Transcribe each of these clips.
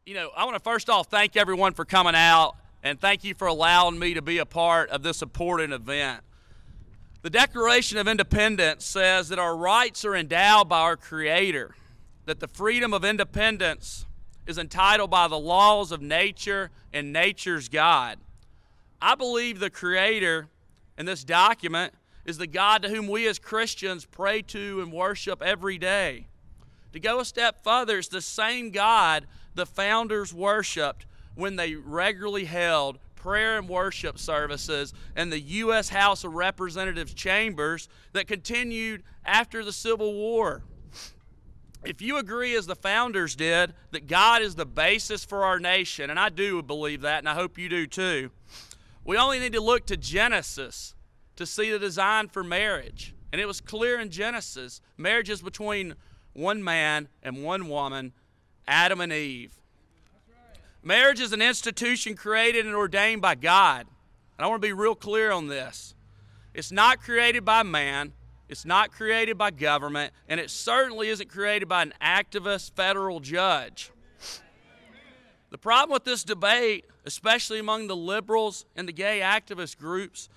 I want to first off thank everyone for coming out, and thank you for allowing me to be a part of this important event. The Declaration of Independence says that our rights are endowed by our Creator, that the freedom of independence is entitled by the laws of nature and nature's God. I believe the Creator in this document is the God to whom we as Christians pray to and worship every day. To go a step further, it's the same God the founders worshiped when they regularly held prayer and worship services in the U.S. House of Representatives chambers that continued after the Civil War. If you agree, as the founders did, that God is the basis for our nation, and I do believe that, and I hope you do too, we only need to look to Genesis to see the design for marriage. And it was clear in Genesis, marriage is between one man and one woman, Adam and Eve. Marriage is an institution created and ordained by God. And I want to be real clear on this. It's not created by man, it's not created by government, and it certainly isn't created by an activist federal judge. The problem with this debate, especially among the liberals and the gay activist groups,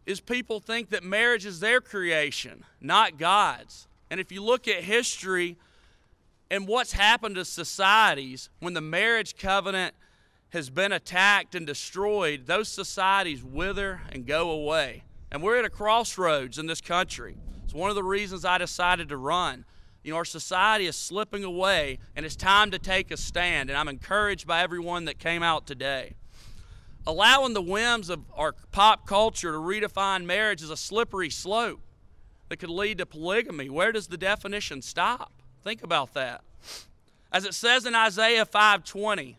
is people think that marriage is their creation, not God's. And if you look at history and what's happened to societies when the marriage covenant has been attacked and destroyed, those societies wither and go away. And we're at a crossroads in this country. It's one of the reasons I decided to run. Our society is slipping away, and it's time to take a stand, and I'm encouraged by everyone that came out today. Allowing the whims of our pop culture to redefine marriage is a slippery slope that could lead to polygamy. Where does the definition stop? Think about that. As it says in Isaiah 5:20,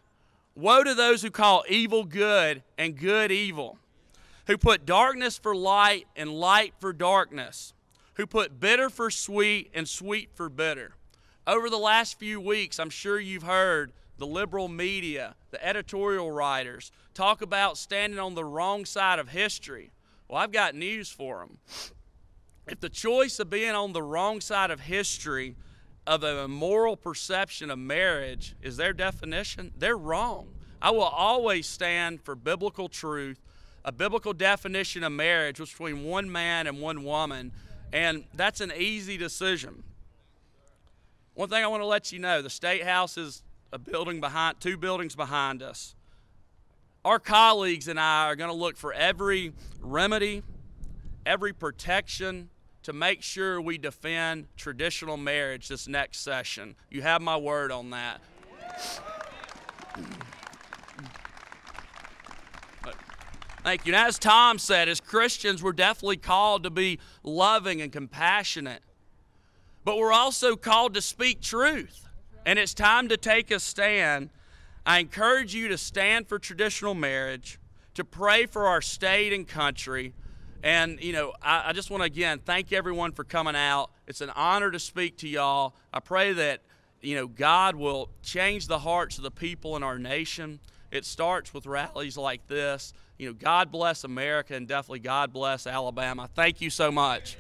woe to those who call evil good and good evil, who put darkness for light and light for darkness, who put bitter for sweet and sweet for bitter. Over the last few weeks, I'm sure you've heard the liberal media, the editorial writers, talk about standing on the wrong side of history. Well, I've got news for them. If the choice of being on the wrong side of history of a immoral perception of marriage is their definition, they're wrong. I will always stand for biblical truth, a biblical definition of marriage between one man and one woman, and that's an easy decision. One thing I want to let you know, the State House is a building behind, 2 buildings behind us. Our colleagues and I are going to look for every remedy, every protection to make sure we defend traditional marriage this next session. You have my word on that. Thank you. And as Tom said, as Christians, we're definitely called to be loving and compassionate. But we're also called to speak truth. And it's time to take a stand. I encourage you to stand for traditional marriage, to pray for our state and country. And, I just want to, again, thank everyone for coming out. It's an honor to speak to y'all. I pray that, God will change the hearts of the people in our nation. It starts with rallies like this. God bless America, and definitely God bless Alabama. Thank you so much.